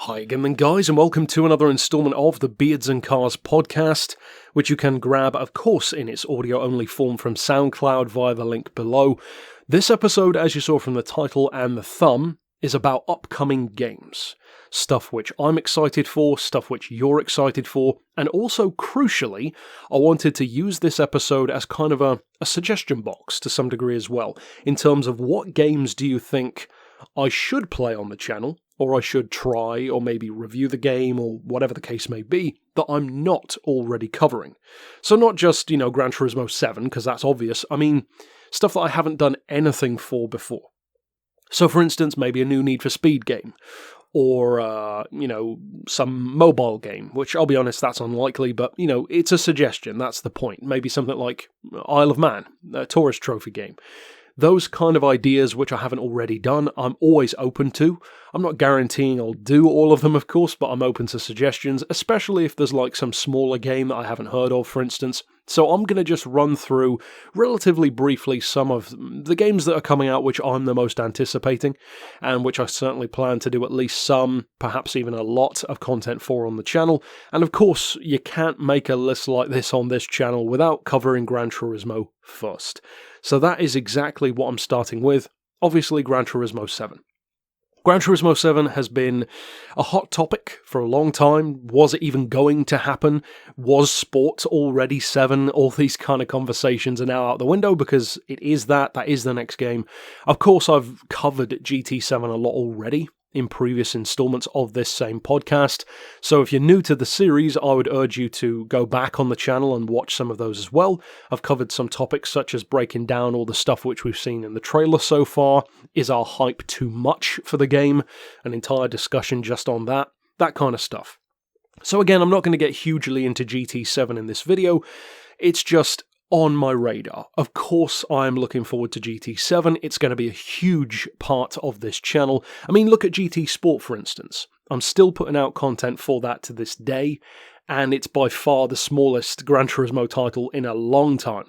Hi again then guys, and welcome to another instalment of the Beards and Cars podcast, which you can grab, of course, in its audio-only form from SoundCloud via the link below. This episode, as you saw from the title and the thumb, is about upcoming games. Stuff which I'm excited for, stuff which you're excited for, and also, crucially, I wanted to use this episode as kind of a suggestion box to some degree as well, in terms of what games do you think I should play on the channel, or I should try, or maybe review the game, or whatever the case may be, that I'm not already covering. So not just, Gran Turismo 7, because that's obvious, I mean, stuff that I haven't done anything for before. So for instance, maybe a new Need for Speed game, or, some mobile game, which I'll be honest, that's unlikely, but, it's a suggestion, that's the point. Maybe something like Isle of Man, a tourist trophy game. Those kind of ideas which I haven't already done, I'm always open to. I'm not guaranteeing I'll do all of them, of course, but I'm open to suggestions, especially if there's like some smaller game that I haven't heard of, for instance. So I'm going to just run through, relatively briefly, some of the games that are coming out which I'm the most anticipating, and which I certainly plan to do at least some, perhaps even a lot, of content for on the channel. And of course, you can't make a list like this on this channel without covering Gran Turismo first. So that is exactly what I'm starting with, obviously Gran Turismo 7. Gran Turismo 7 has been a hot topic for a long time. Was it even going to happen? Was sport already 7? All these kind of conversations are now out the window because it is that is the next game. Of course, I've covered GT7 a lot already in previous installments of this same podcast. So if you're new to the series, I would urge you to go back on the channel and watch some of those as well. I've covered some topics such as breaking down all the stuff which we've seen in the trailer so far. Is our hype too much for the game? An entire discussion just on that kind of stuff. So again, I'm not going to get hugely into GT7 in this video. It's just on my radar. Of course, I'm looking forward to GT7. It's going to be a huge part of this channel. I mean, look at GT Sport, for instance. I'm still putting out content for that to this day, and it's by far the smallest Gran Turismo title in a long time.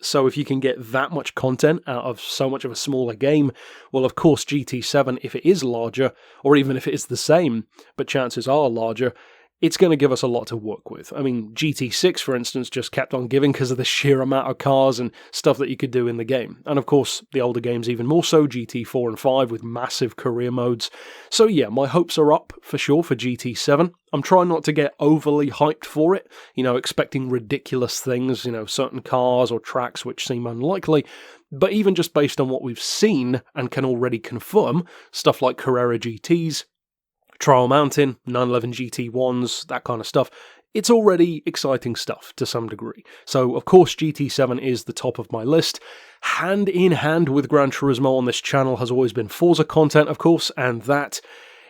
So if you can get that much content out of so much of a smaller game, well, of course, GT7, if it is larger, or even if it is the same, but chances are larger, it's going to give us a lot to work with. I mean, GT6, for instance, just kept on giving because of the sheer amount of cars and stuff that you could do in the game. And of course, the older games even more so, GT4 and 5 with massive career modes. So yeah, my hopes are up for sure for GT7. I'm trying not to get overly hyped for it, expecting ridiculous things, certain cars or tracks which seem unlikely. But even just based on what we've seen and can already confirm, stuff like Carrera GTs, Trial Mountain, 911 GT1s, that kind of stuff, it's already exciting stuff to some degree. So, of course, GT7 is the top of my list. Hand in hand with Gran Turismo on this channel has always been Forza content, of course, and that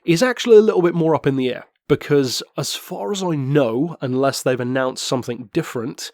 is actually a little bit more up in the air, because as far as I know, unless they've announced something different,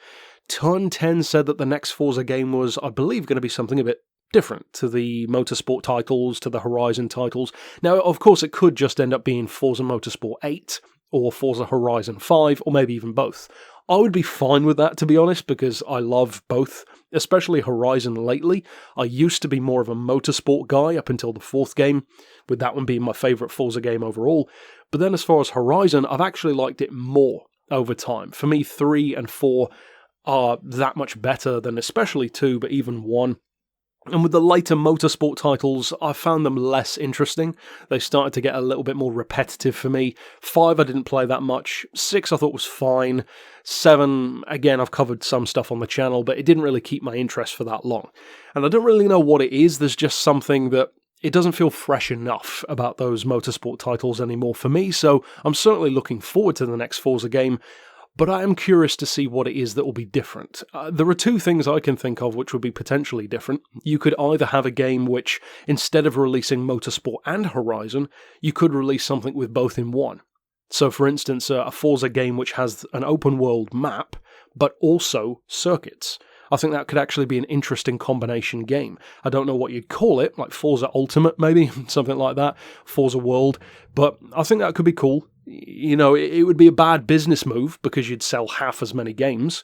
Turn 10 said that the next Forza game was, I believe, going to be something a bit different to the Motorsport titles, to the Horizon titles. Now, of course, it could just end up being Forza Motorsport 8 or Forza Horizon 5, or maybe even both. I would be fine with that, to be honest, because I love both, especially Horizon lately. I used to be more of a Motorsport guy up until the 4th game, with that one being my favourite Forza game overall. But then as far as Horizon, I've actually liked it more over time. For me, 3 and 4 are that much better than especially 2, but even 1. And with the later Motorsport titles, I found them less interesting. They started to get a little bit more repetitive for me. 5 I didn't play that much. 6 I thought was fine. 7, again, I've covered some stuff on the channel, but it didn't really keep my interest for that long. And I don't really know what it is. There's just something that it doesn't feel fresh enough about those Motorsport titles anymore for me, so I'm certainly looking forward to the next Forza game. But I am curious to see what it is that will be different. There are two things I can think of which would be potentially different. You could either have a game which, instead of releasing Motorsport and Horizon, you could release something with both in one. So for instance, a Forza game which has an open world map, but also circuits. I think that could actually be an interesting combination game. I don't know what you'd call it, like Forza Ultimate maybe, something like that, Forza World, but I think that could be cool. It would be a bad business move because you'd sell half as many games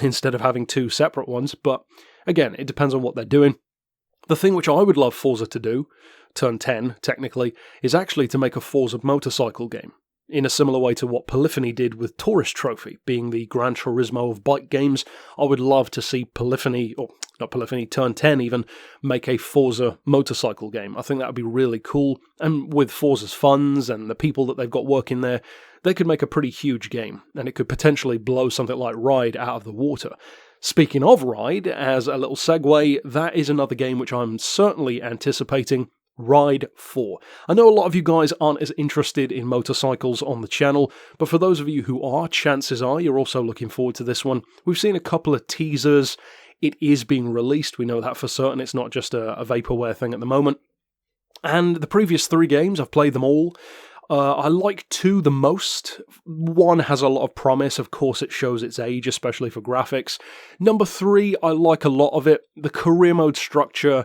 instead of having 2 separate ones, but again, it depends on what they're doing. The thing which I would love Forza to do, Turn 10, technically, is actually to make a Forza motorcycle game, in a similar way to what Polyphony did with Tourist Trophy, being the Gran Turismo of bike games. I would love to see Turn 10 even, make a Forza motorcycle game. I think that would be really cool, and with Forza's funds and the people that they've got working there, they could make a pretty huge game, and it could potentially blow something like Ride out of the water. Speaking of Ride, as a little segue, that is another game which I'm certainly anticipating, Ride 4. I know a lot of you guys aren't as interested in motorcycles on the channel, but for those of you who are, chances are you're also looking forward to this one. We've seen a couple of teasers. It is being released, we know that for certain. It's not just a vaporware thing at the moment. And the previous 3 games, I've played them all. I like 2 the most. 1 has a lot of promise. Of course, it shows its age, especially for graphics. Number 3, I like a lot of it. The career mode structure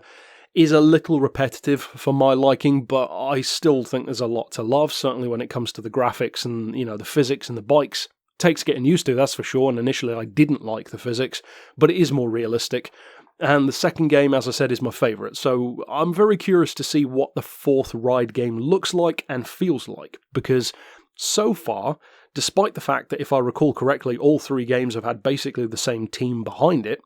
is a little repetitive for my liking, but I still think there's a lot to love, certainly when it comes to the graphics and, the physics and the bikes. Takes getting used to, that's for sure, and initially I didn't like the physics, but it is more realistic. And the second game, as I said, is my favourite, so I'm very curious to see what the 4th Ride game looks like and feels like, because so far, despite the fact that, if I recall correctly, all 3 games have had basically the same team behind it,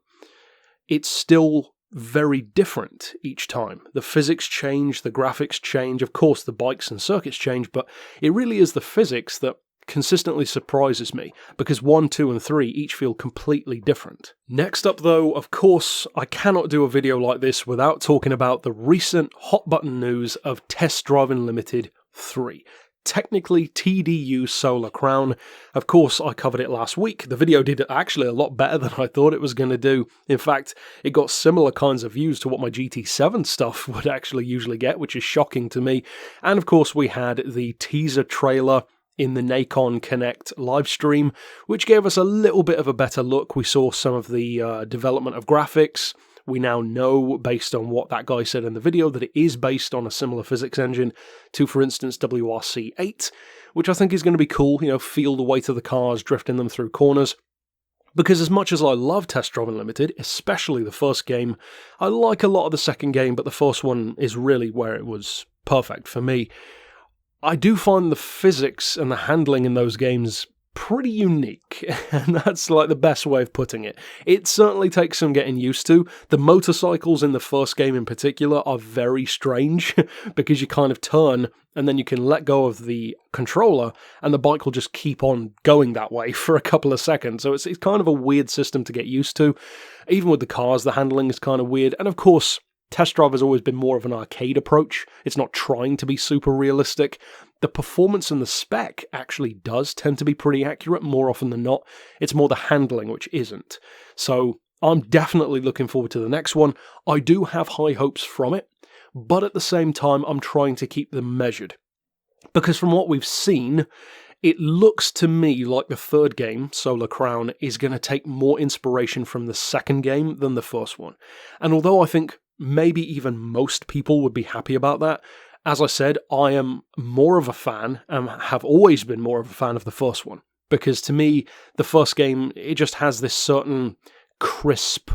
it's still very different each time. The physics change, the graphics change, of course the bikes and circuits change, but it really is the physics that consistently surprises me, because 1, 2, and 3 each feel completely different. Next up though, of course, I cannot do a video like this without talking about the recent hot button news of Test Drive Unlimited 3. Technically TDU Solar Crown. Of course, I covered it last week. The video did actually a lot better than I thought it was going to do. In fact, it got similar kinds of views to what my GT7 stuff would actually usually get, which is shocking to me. And of course, we had the teaser trailer in the Nacon Connect livestream, which gave us a little bit of a better look. We saw some of the development of graphics. We now know, based on what that guy said in the video, that it is based on a similar physics engine to, for instance, WRC8, which I think is going to be cool, feel the weight of the cars, drifting them through corners. Because as much as I love Test Drive Unlimited, especially the first game, I like a lot of the second game, but the first one is really where it was perfect for me. I do find the physics and the handling in those games pretty unique, and that's like the best way of putting it. It certainly takes some getting used to. The motorcycles in the first game in particular are very strange, because you kind of turn and then you can let go of the controller and the bike will just keep on going that way for a couple of seconds. So it's kind of a weird system to get used to. Even with the cars, the handling is kind of weird. And of course, Test Drive has always been more of an arcade approach. It's not trying to be super realistic. The performance and the spec actually does tend to be pretty accurate more often than not. It's more the handling which isn't. So I'm definitely looking forward to the next one. I do have high hopes from it, but at the same time I'm trying to keep them measured. Because from what we've seen, it looks to me like the third game, Solar Crown, is going to take more inspiration from the second game than the first one. And although I think maybe even most people would be happy about that, as I said, I am more of a fan, and have always been more of a fan of the first one. Because to me, the first game, it just has this certain crisp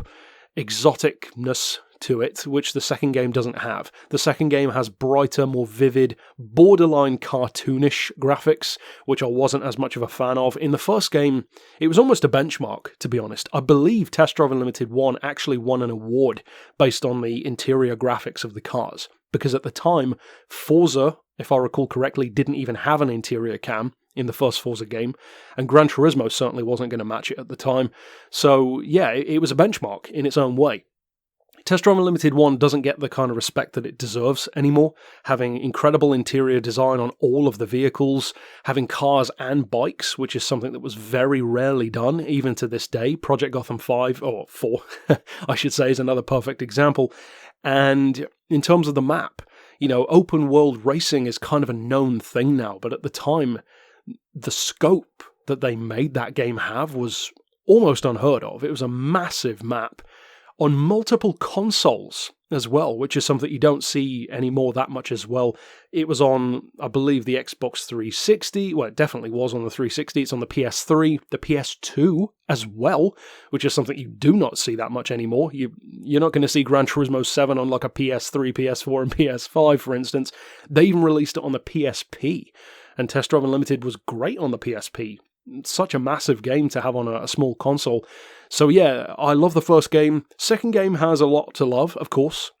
exoticness to it, which the second game doesn't have. The second game has brighter, more vivid, borderline cartoonish graphics, which I wasn't as much of a fan of. In the first game, it was almost a benchmark, to be honest. I believe Test Drive Unlimited 1 actually won an award based on the interior graphics of the cars, because at the time, Forza, if I recall correctly, didn't even have an interior cam in the first Forza game, and Gran Turismo certainly wasn't going to match it at the time. So yeah, it was a benchmark in its own way. Test Drive Unlimited 1 doesn't get the kind of respect that it deserves anymore, having incredible interior design on all of the vehicles, having cars and bikes, which is something that was very rarely done, even to this day. Project Gotham 5, or 4, I should say, is another perfect example. And in terms of the map, open world racing is kind of a known thing now, but at the time, the scope that they made that game have was almost unheard of. It was a massive map. on multiple consoles as well, which is something you don't see anymore that much as well. It was on, I believe, the Xbox 360. Well, it definitely was on the 360. It's on the PS3, the PS2 as well, which is something you do not see that much anymore. You're not going to see Gran Turismo 7 on like a PS3, PS4, and PS5, for instance. They even released it on the PSP, and Test Drive Unlimited was great on the PSP. Such a massive game to have on a small console. So yeah, I love the first game. Second game has a lot to love, of course,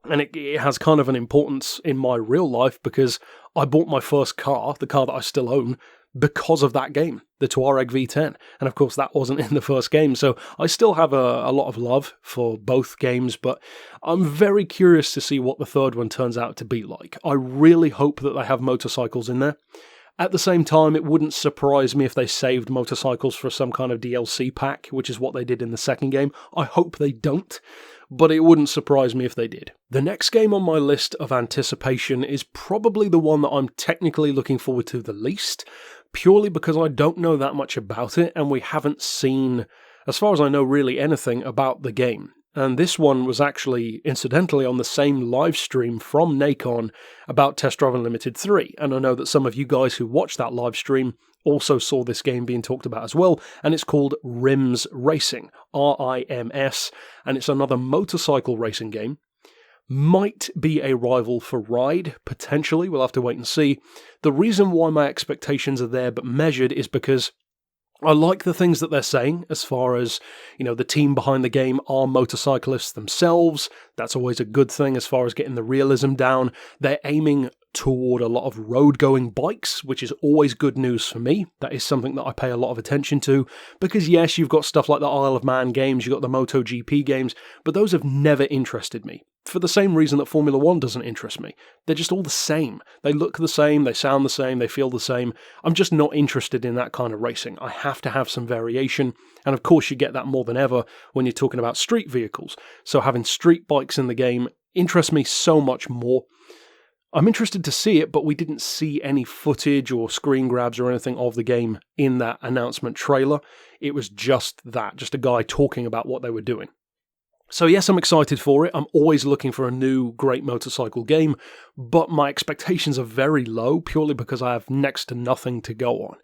and it has kind of an importance in my real life because I bought my first car, the car that I still own, because of that game, the Touareg V10. And of course that wasn't in the first game, so I still have a lot of love for both games, but I'm very curious to see what the third one turns out to be like. I really hope that they have motorcycles in there. At the same time, it wouldn't surprise me if they saved motorcycles for some kind of DLC pack, which is what they did in the second game. I hope they don't, but it wouldn't surprise me if they did. The next game on my list of anticipation is probably the one that I'm technically looking forward to the least, purely because I don't know that much about it, and we haven't seen, as far as I know, really anything about the game. And this one was actually, incidentally, on the same live stream from Nacon about Test Drive Unlimited 3. And I know that some of you guys who watched that live stream also saw this game being talked about as well. And it's called Rims Racing, RIMS. And it's another motorcycle racing game. Might be a rival for Ride, potentially. We'll have to wait and see. The reason why my expectations are there but measured is because I like the things that they're saying as far as, the team behind the game are motorcyclists themselves. That's always a good thing as far as getting the realism down. They're aiming toward a lot of road-going bikes, which is always good news for me. That is something that I pay a lot of attention to, because yes, you've got stuff like the Isle of Man games, you've got the MotoGP games, but those have never interested me. For the same reason that Formula 1 doesn't interest me. They're just all the same. They look the same, they sound the same, they feel the same. I'm just not interested in that kind of racing. I have to have some variation, and of course you get that more than ever when you're talking about street vehicles. So having street bikes in the game interests me so much more. I'm interested to see it, but we didn't see any footage or screen grabs or anything of the game in that announcement trailer. It was just that, just a guy talking about what they were doing. So yes, I'm excited for it. I'm always looking for a new great motorcycle game, but my expectations are very low purely because I have next to nothing to go on.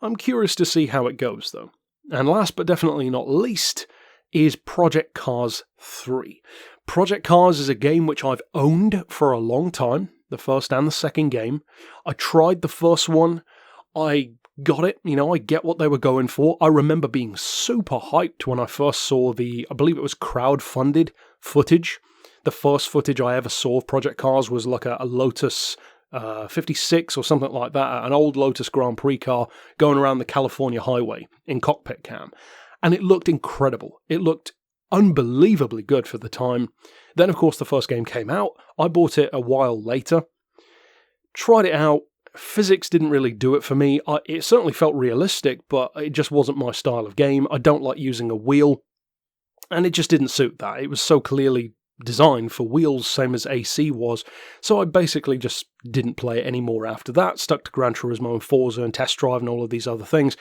I'm curious to see how it goes though. And last but definitely not least is Project Cars 3. Project Cars is a game which I've owned for a long time, the first and the second game. I tried the first one. I got it, I get what they were going for. I remember being super hyped when I first saw I believe it was crowd-funded footage. The first footage I ever saw of Project Cars was like a Lotus 56 or something like that, an old Lotus Grand Prix car going around the California highway in cockpit cam. And it looked incredible. It looked unbelievably good for the time. Then, of course, the first game came out. I bought it a while later. Tried it out. Physics didn't really do it for me. It certainly felt realistic, but it just wasn't my style of game. I don't like using a wheel, and it just didn't suit that. It was so clearly designed for wheels, same as AC was, so I basically just didn't play it anymore after that. Stuck to Gran Turismo and Forza and Test Drive and all of these other things.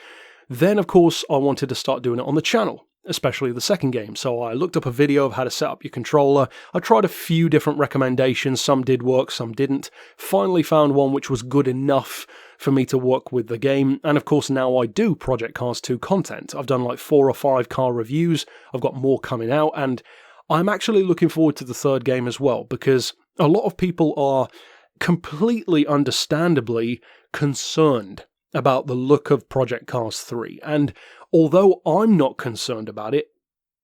Then, of course, I wanted to start doing it on the channel, especially the second game. So I looked up a video of how to set up your controller. I tried a few different recommendations. Some did work, some didn't. Finally found one which was good enough for me to work with the game. And of course, now I do Project Cars 2 content. I've done like 4 or 5 car reviews. I've got more coming out. And I'm actually looking forward to the third game as well, because a lot of people are completely understandably concerned about the look of Project Cars 3. And although I'm not concerned about it,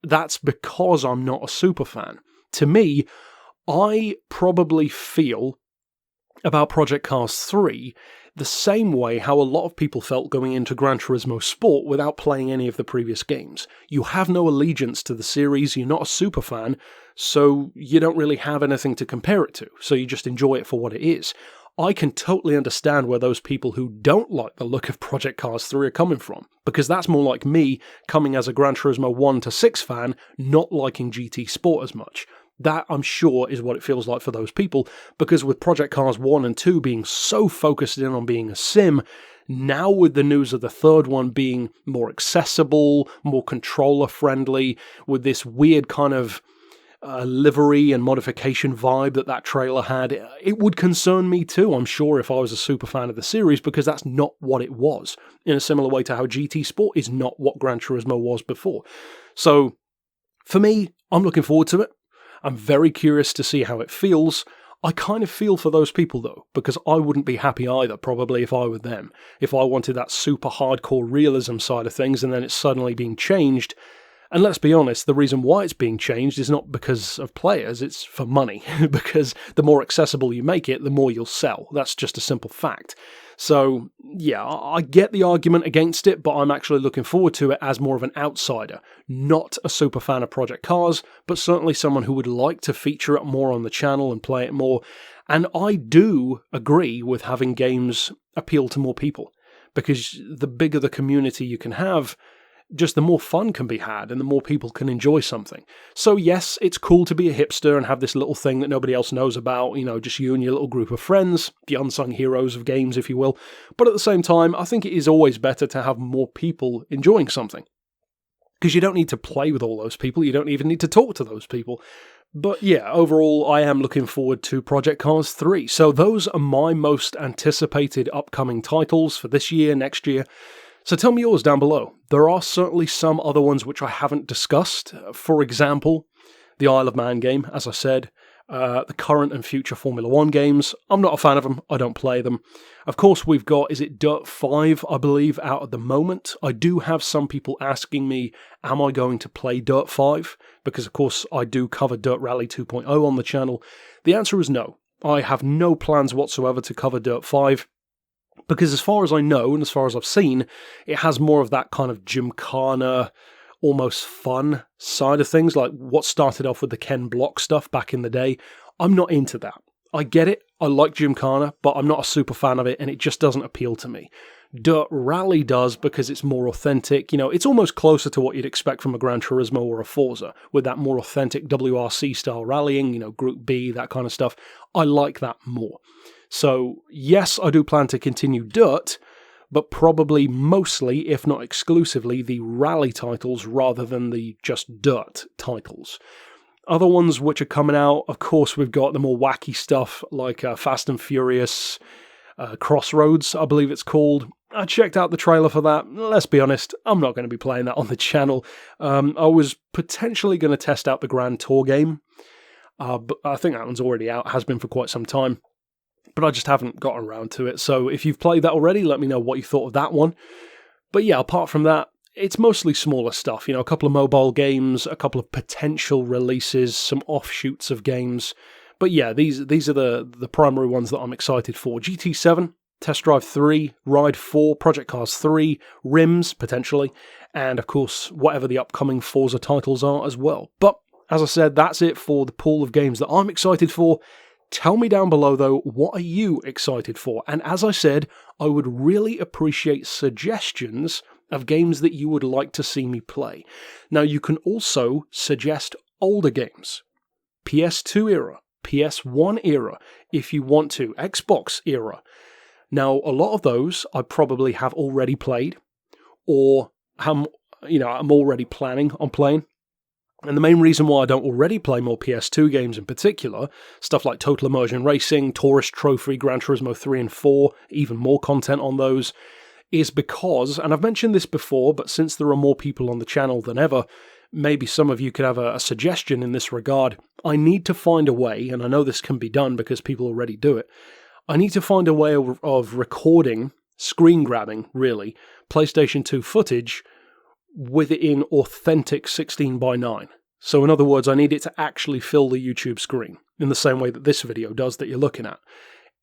that's because I'm not a super fan. To me, I probably feel about Project Cars 3 the same way how a lot of people felt going into Gran Turismo Sport without playing any of the previous games. You have no allegiance to the series, you're not a super fan, so you don't really have anything to compare it to, so you just enjoy it for what it is. I can totally understand where those people who don't like the look of Project Cars 3 are coming from, because that's more like me coming as a Gran Turismo 1 to 6 fan, not liking GT Sport as much. That, I'm sure, is what it feels like for those people, because with Project Cars 1 and 2 being so focused in on being a sim, Now with the news of the third one being more accessible, more controller-friendly, with this weird kind of livery and modification vibe that trailer had, it would concern me too, I'm sure, if I was a super fan of the series, because that's not what it was, in a similar way to how GT Sport is not what Gran Turismo was before. So, for me, I'm looking forward to it. I'm very curious to see how it feels. I kind of feel for those people though, because I wouldn't be happy either, probably, if I were them. If I wanted that super hardcore realism side of things and then it's suddenly being changed. And let's be honest, the reason why it's being changed is not because of players, it's for money. Because the more accessible you make it, the more you'll sell. That's just a simple fact. So, yeah, I get the argument against it, but I'm actually looking forward to it as more of an outsider. Not a super fan of Project Cars, but certainly someone who would like to feature it more on the channel and play it more. And I do agree with having games appeal to more people, because the bigger the community you can have, just the more fun can be had and the more people can enjoy something. So yes, it's cool to be a hipster and have this little thing that nobody else knows about, just you and your little group of friends, the unsung heroes of games, if you will. But at the same time, I think it is always better to have more people enjoying something. Because you don't need to play with all those people, you don't even need to talk to those people. But yeah, overall, I am looking forward to Project Cars 3. So those are my most anticipated upcoming titles for this year, next year. So tell me yours down below. There are certainly some other ones which I haven't discussed. For example, the Isle of Man game, as I said, the current and future Formula 1 games. I'm not a fan of them, I don't play them. Of course, we've got, is it Dirt 5, I believe, out at the moment. I do have some people asking me, am I going to play Dirt 5? Because, of course, I do cover Dirt Rally 2.0 on the channel. The answer is no. I have no plans whatsoever to cover Dirt 5. Because as far as I know, and as far as I've seen, it has more of that kind of gymkhana, almost fun side of things, like what started off with the Ken Block stuff back in the day. I'm not into that. I get it, I like gymkhana, but I'm not a super fan of it, and it just doesn't appeal to me. Dirt Rally does, because it's more authentic. It's almost closer to what you'd expect from a Gran Turismo or a Forza, with that more authentic WRC-style rallying, Group B, that kind of stuff. I like that more. So, yes, I do plan to continue Dirt, but probably mostly, if not exclusively, the rally titles rather than the just Dirt titles. Other ones which are coming out, of course, we've got the more wacky stuff like Fast and Furious Crossroads, I believe it's called. I checked out the trailer for that. Let's be honest, I'm not going to be playing that on the channel. I was potentially going to test out the Grand Tour game, but I think that one's already out, has been for quite some time. But I just haven't gotten around to it. So if you've played that already, let me know what you thought of that one. But yeah, apart from that, it's mostly smaller stuff. A couple of mobile games, a couple of potential releases, some offshoots of games. But yeah, these are the primary ones that I'm excited for. GT7, Test Drive 3, Ride 4, Project Cars 3, Rims, potentially, and of course, whatever the upcoming Forza titles are as well. But as I said, that's it for the pool of games that I'm excited for. Tell me down below, though, what are you excited for? And as I said, I would really appreciate suggestions of games that you would like to see me play. Now, you can also suggest older games. PS2 era, PS1 era, if you want to, Xbox era. Now, a lot of those I probably have already played, or I'm already planning on playing. And the main reason why I don't already play more PS2 games in particular, stuff like Total Immersion Racing, Tourist Trophy, Gran Turismo 3 and 4, even more content on those, is because, and I've mentioned this before, but since there are more people on the channel than ever, maybe some of you could have a suggestion in this regard. I need to find a way, and I know this can be done because people already do it, I need to find a way of recording, screen grabbing, really, PlayStation 2 footage within authentic 16:9. So in other words, I need it to actually fill the YouTube screen in the same way that this video does that you're looking at,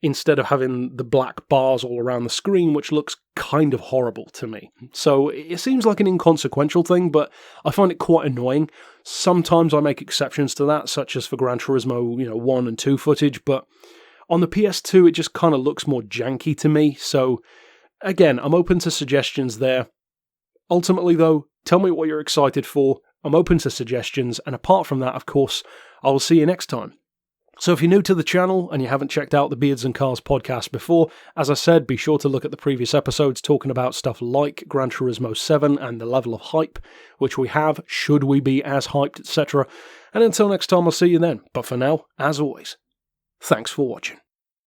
instead of having the black bars all around the screen, which looks kind of horrible to me. So it seems like an inconsequential thing, but I find it quite annoying. Sometimes I make exceptions to that, such as for Gran Turismo 1 and 2 footage, but on the PS2 it just kind of looks more janky to me. So again, I'm open to suggestions there. Ultimately, though, tell me what you're excited for. I'm open to suggestions, and apart from that, of course, I will see you next time. So if you're new to the channel and you haven't checked out the Beards and Cars podcast before, as I said, be sure to look at the previous episodes talking about stuff like Gran Turismo 7 and the level of hype which we have, should we be as hyped, etc. And until next time, I'll see you then. But for now, as always, thanks for watching.